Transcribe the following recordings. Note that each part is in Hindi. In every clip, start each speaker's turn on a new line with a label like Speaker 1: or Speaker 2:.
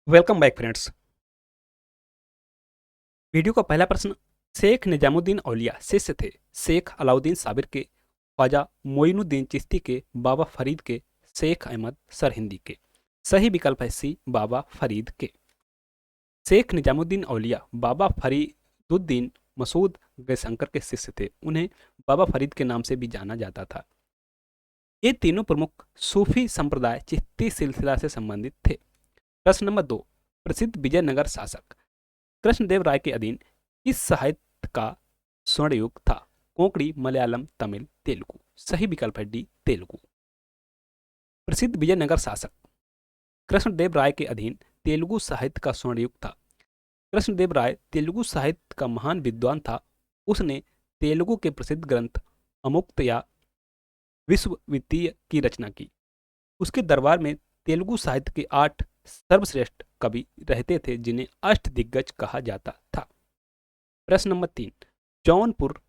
Speaker 1: Welcome back friends. वीडियो का पहला प्रश्न, शेख निजामुद्दीन औलिया शिष्य थे शेख अलाउद्दीन साबिर के, ख्वाजा मोइनुद्दीन चिश्ती के, बाबा फरीद के, शेख अहमद सरहिंदी के। सही विकल्प है सी, बाबा फरीद के। शेख निजामुद्दीन औलिया बाबा फरीदुद्दीन मसूद गयशंकर के शिष्य थे। उन्हें बाबा फरीद के नाम से भी जाना जाता था। ये तीनों प्रमुख सूफी संप्रदाय चिश्ती सिलसिला से संबंधित थे। प्रश्न नंबर 2, प्रसिद्ध विजयनगर शासक कृष्णदेव राय के अधीन इस साहित्य का स्वर्ण युग था। कोंकणी, मलयालम, तमिल, तेलुगु। सही विकल्प है डी, तेलुगु। प्रसिद्ध विजयनगर शासक कृष्णदेव राय के अधीन तेलुगु साहित्य का स्वर्ण युग था। कृष्णदेव राय तेलुगु साहित्य का महान विद्वान था। उसने तेलुगु के प्रसिद्ध ग्रंथ अमुक्त या विश्ववित्तीय की रचना की। उसके दरबार में तेलुगु साहित्य के 8 सर्वश्रेष्ठ कवि रहते थे, जिन्हें अष्टदिग्गज कहा जाता था। प्रश्न नंबर 3, जौनपुर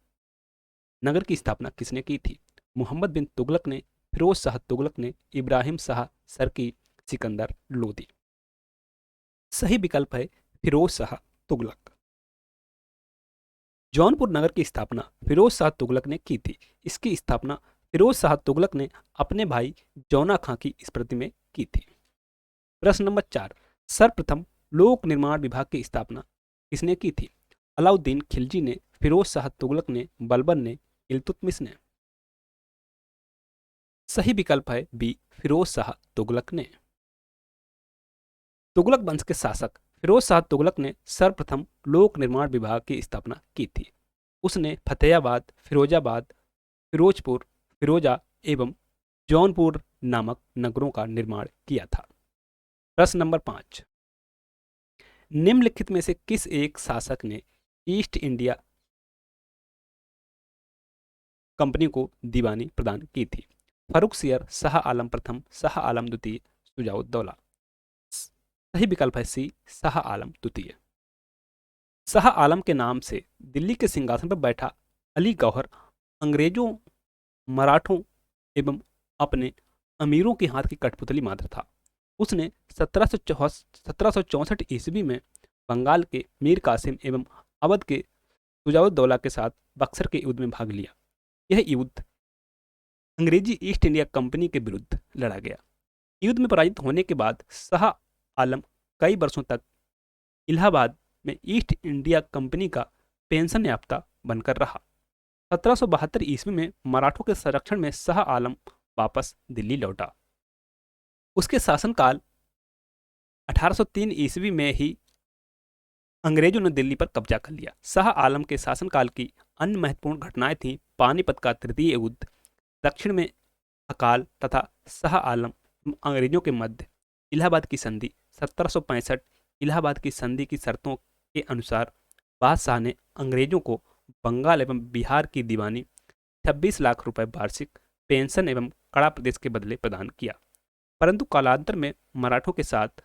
Speaker 1: नगर की स्थापना किसने की थी? मोहम्मद बिन तुगलक ने, फिरोज शाह तुगलक ने, इब्राहिम शाह सरकी, सिकंदर लोदी। सही विकल्प है फिरोज शाह तुगलक। जौनपुर नगर की स्थापना फिरोज शाह तुगलक ने की थी। इसकी स्थापना फिरोज शाह तुगलक ने अपने भाई जौना खां की स्मृति में की थी। प्रश्न नंबर 4, सर्वप्रथम लोक निर्माण विभाग की स्थापना किसने की थी? अलाउद्दीन खिलजी ने, फिरोज शाह तुगलक ने, बलबन ने, इल्तुतमिश ने। सही विकल्प है बी, फिरोज शाह तुगलक ने। तुगलक वंश के शासक फिरोज शाह तुगलक ने सर्वप्रथम लोक निर्माण विभाग की स्थापना की थी। उसने फतेहाबाद, फिरोजाबाद, फिरोजपुर, फिरोजा एवं जौनपुर नामक नगरों का निर्माण किया था। प्रश्न नंबर 5, निम्नलिखित में से किस एक शासक ने ईस्ट इंडिया कंपनी को दीवानी प्रदान की थी? फरुख सियर, शाह आलम प्रथम, शाह आलम द्वितीय, शुजाउद्दौला। सही विकल्प है सी, शाह आलम द्वितीय। शाह आलम के नाम से दिल्ली के सिंहासन पर बैठा अली गौहर अंग्रेजों, मराठों एवं अपने अमीरों के हाथ की कठपुतली मात्र था। उसने 1764 ईस्वी में बंगाल के मीर कासिम एवं अवध के शुजाउद्दौला के साथ बक्सर के युद्ध में भाग लिया। यह युद्ध अंग्रेजी ईस्ट इंडिया कंपनी के विरुद्ध लड़ा गया। युद्ध में पराजित होने के बाद शाह आलम कई वर्षों तक इलाहाबाद में ईस्ट इंडिया कंपनी का पेंशन याफ्ता बनकर रहा। 1772 ईस्वी में मराठों के संरक्षण में शाह आलम वापस दिल्ली लौटा। उसके शासनकाल 1803 ईस्वी में ही अंग्रेजों ने दिल्ली पर कब्जा कर लिया। शाह आलम के शासनकाल की अन्य महत्वपूर्ण घटनाएं थीं पानीपत का तृतीय युद्ध, दक्षिण में अकाल तथा शाह आलम अंग्रेजों के मध्य इलाहाबाद की संधि। 1765 इलाहाबाद की संधि की शर्तों के अनुसार बादशाह ने अंग्रेजों को बंगाल एवं बिहार की दीवानी, 26 लाख रुपए वार्षिक पेंशन एवं कड़ा प्रदेश के बदले प्रदान किया। परंतु कालांतर में मराठों के साथ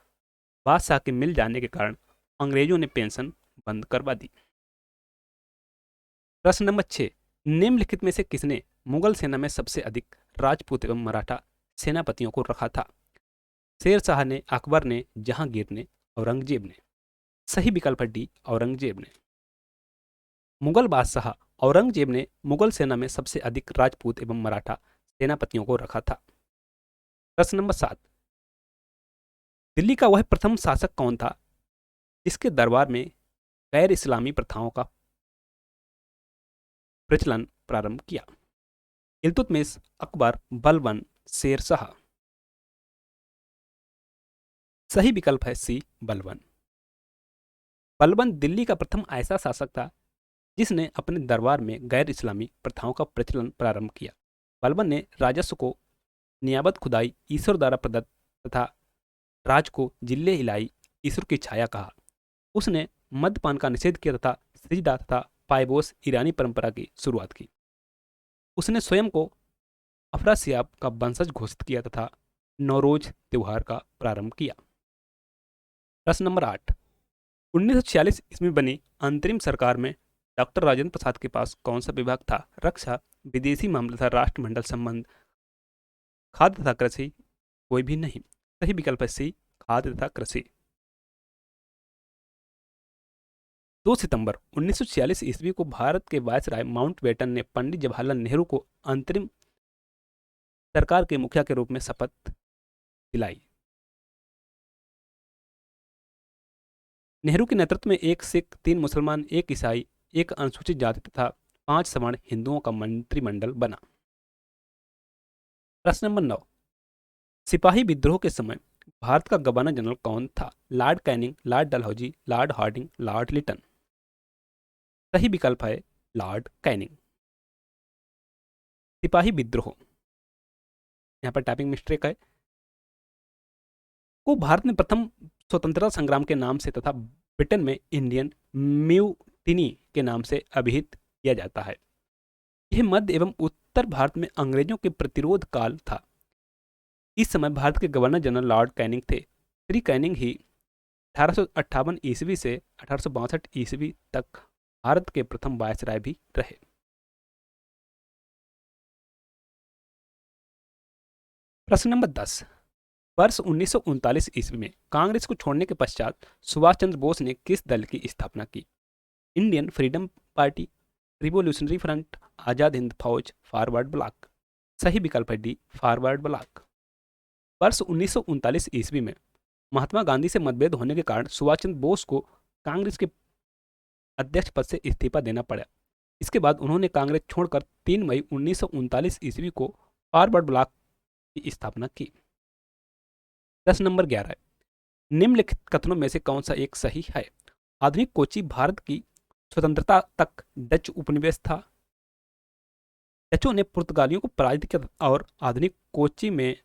Speaker 1: बादशाह के मिल जाने के कारण अंग्रेजों ने पेंशन बंद करवा दी। प्रश्न नंबर 6, निम्नलिखित में से किसने मुगल सेना में सबसे अधिक राजपूत एवं मराठा सेनापतियों को रखा था? शेर शाह ने, अकबर ने, जहांगीर ने, औरंगजेब ने। सही विकल्प है डी, औरंगजेब ने। मुगल बादशाह औरंगजेब ने मुगल सेना में सबसे अधिक राजपूत एवं मराठा सेनापतियों को रखा था। प्रश्न नंबर 7, दिल्ली का वह प्रथम शासक कौन था जिसके दरबार में गैर इस्लामी प्रथाओं का प्रचलन प्रारंभ किया? इल्तुतमिश, अकबर, बलबन, शेर शाह। सही विकल्प है सी, बलबन। बलबन दिल्ली का प्रथम ऐसा शासक था जिसने अपने दरबार में गैर इस्लामी प्रथाओं का प्रचलन प्रारंभ किया। बलबन ने राजस्व को नियाबत खुदाई ईश्वर द्वारा प्रदत्त तथा राज को जिल्ले इलाई ईश्वर की छाया कहा। उसने मद्यपान का निषेध किया तथा सिजदा तथा पायबोस ईरानी परंपरा की शुरुआत की। उसने स्वयं को अफरासियाब का वंशज घोषित किया तथा नौरोज त्योहार का प्रारंभ किया। प्रश्न नंबर 8, 1946 ईस्वी बनी अंतरिम सरकार में डॉक्टर राजेंद्र प्रसाद के पास कौन सा विभाग था? रक्षा, विदेशी मामले तथा राष्ट्रमंडल संबंध, खाद्य तथा कृषि, कोई भी नहीं। सही विकल्प है सी, खाद्य तथा कृषि। 2 सितंबर 1946 ईस्वी को भारत के वायसराय माउंटबेटन ने पंडित जवाहरलाल नेहरू को अंतरिम सरकार के मुखिया के रूप में शपथ दिलाई। नेहरू के नेतृत्व में एक सिख, 3 मुसलमान, 1 ईसाई, 1 अनुसूचित जाति तथा 5 सवर्ण हिंदुओं का मंत्रिमंडल बना। प्रश्न नंबर 9, सिपाही विद्रोह के समय भारत का गवर्नर जनरल कौन था? Lord Canning, lord Dalhousie, lord Hardinge, lord Lytton. सही विकल्प है लॉर्ड कैनिंग। सिपाही विद्रोह, यहाँ पर टाइपिंग मिस्टेक है, को भारत में प्रथम स्वतंत्रता संग्राम के नाम से तथा ब्रिटेन में इंडियन म्यूटिनी के नाम से अभिहित किया जाता है। यह मध्य एवं उत्तर भारत में अंग्रेजों के प्रतिरोध काल था। इस समय भारत के गवर्नर जनरल लॉर्ड कैनिंग थे। श्री कैनिंग ही 1858 ईस्वी से 1862 ईस्वी तक भारत के प्रथम वायसराय भी रहे। प्रश्न नंबर 10, वर्ष 1939 ईस्वी में कांग्रेस को छोड़ने के पश्चात सुभाष चंद्र बोस ने किस दल की स्थापना की? Indian freedom party, revolutionary front, Azad Hind Fauj, forward block. सही विकल्प है डी, फॉरवर्ड ब्लॉक। वर्ष 1939 ईस्वी में महात्मा गांधी से मतभेद होने के कारण सुभाष चंद्र बोस को कांग्रेस के अध्यक्ष पद से इस्तीफा देना पड़ा। इसके बाद उन्होंने कांग्रेस छोड़कर 3 मई 1939 ईस्वी को फॉरवर्ड ब्लॉक की स्थापना की। प्रश्न नंबर 11, निम्नलिखित कथनों में से कौन सा एक सही है? आधुनिक कोची भारत की स्वतंत्रता तक डच उपनिवेश था। डचों ने पुर्तगालियों को पराजित किया और आधुनिक कोची में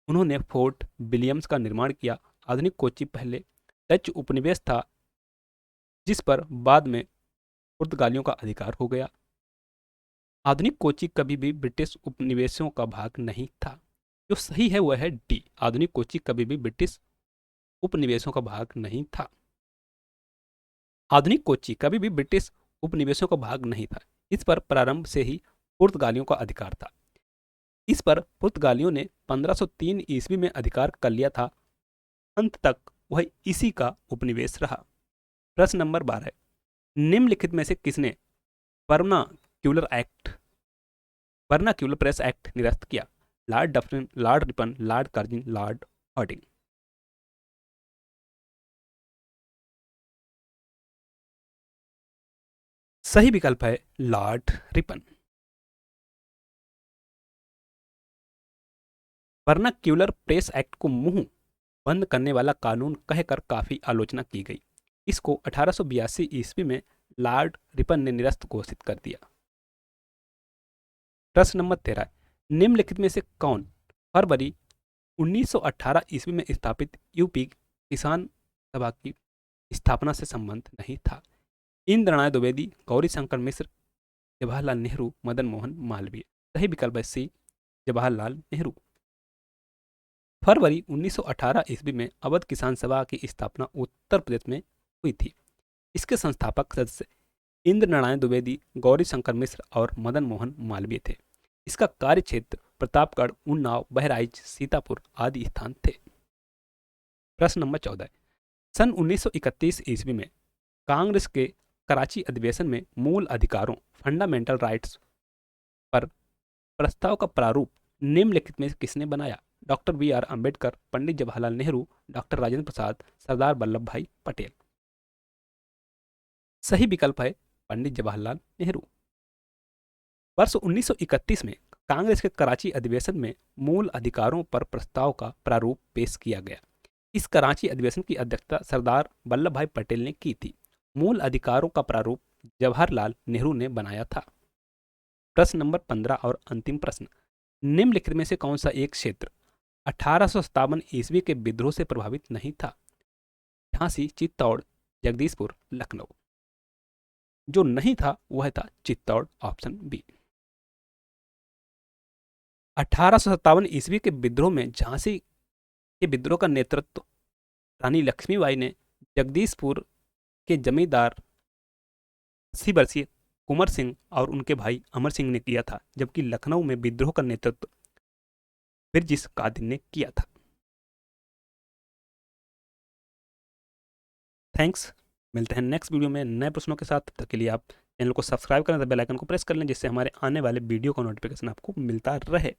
Speaker 1: उन्होंने फोर्ट विलियम्स का निर्माण किया। आधुनिक कोची पहले डच उपनिवेश था जिस पर बाद में पुर्तगालियों का अधिकार हो गया। आधुनिक कोची कभी भी ब्रिटिश उपनिवेशों का भाग नहीं था। जो सही है वह है डी, आधुनिक कोची कभी भी ब्रिटिश उपनिवेशों का भाग नहीं था। आधुनिक कोची कभी भी ब्रिटिश उपनिवेशों का भाग नहीं था। इस पर प्रारंभ से ही पुर्तगालियों का अधिकार था। इस पर पुर्तगालियों ने 1503 ईस्वी में अधिकार कर लिया था। अंत तक वह इसी का उपनिवेश रहा। प्रश्न नंबर 12, निम्नलिखित में से किसने वर्नाक्यूलर प्रेस एक्ट निरस्त किया? Lord Dufferin, Lord Ripon, Lord Curzon, Lord Hardinge. सही विकल्प है Lord Ripon. Vernacular press act को मुंह बंद करने वाला कानून कहकर काफी आलोचना की गई। इसको 1882 ईस्वी में लॉर्ड रिपन ने निरस्त घोषित कर दिया। प्रश्न नंबर 13, निम्नलिखित में से कौन फरवरी 1918 ईस्वी में स्थापित यूपी किसान सभा की स्थापना से संबंध नहीं था? इंद्रनाथ द्विवेदी, गौरीशंकर मिश्र, जवाहरलाल नेहरू, मदन मोहन मालवीय। सही विकल्प है सी, जवाहरलाल नेहरू। फरवरी 1918 ईस्वी में अवध किसान सभा की स्थापना उत्तर प्रदेश में हुई थी। इसके संस्थापक सदस्य इंद्र नारायण द्विवेदी, गौरीशंकर मिश्र और मदन मोहन मालवीय थे। इसका कार्य क्षेत्र प्रतापगढ़, उन्नाव, बहराइच, सीतापुर आदि स्थान थे। प्रश्न नंबर 14, सन 1931 ईस्वी में कांग्रेस के कराची अधिवेशन में मूल अधिकारों फंडामेंटल राइट्स पर प्रस्ताव का प्रारूप निम्नलिखित में किसने बनाया? Doctor B R. Ambedkar, Pandit Jawaharlal Nehru, doctor Rajendra Prasad, Sardar Vallabh Bhai Patel. सही विकल्प है पंडित जवाहरलाल नेहरू। वर्ष 1931 में कांग्रेस के कराची अधिवेशन में मूल अधिकारों पर प्रस्ताव का प्रारूप पेश किया गया। इस कराची अधिवेशन की अध्यक्षता सरदार वल्लभ भाई पटेल ने की थी। मूल अधिकारों का प्रारूप जवाहरलाल नेहरू ने बनाया था। प्रश्न नंबर 15 और अंतिम प्रश्न, निम्नलिखित में से कौन सा एक क्षेत्र 1857 ईस्वी के विद्रोह से प्रभावित नहीं था? झांसी, चित्तौड़, जगदीशपुर, लखनऊ। जो नहीं था वह था चित्तौड़, ऑप्शन बी। 1857 ईस्वी के विद्रोह में झांसी के विद्रोह का नेतृत्व रानी लक्ष्मीबाई ने जगदीशपुर के जमींदार 80 वर्षीय कुंवर सिंह और उनके भाई अमर सिंह ने किया था, जबकि लखनऊ में विद्रोह का नेतृत्व बिरजिस कादिर ने किया था। थैंक्स मिलते हैं नेक्स्ट वीडियो में नए प्रश्नों के साथ। तब तक के लिए आप चैनल को सब्सक्राइब करें, बेल आइकन को प्रेस कर लें, जिससे हमारे आने वाले वीडियो का नोटिफिकेशन आपको मिलता रहे।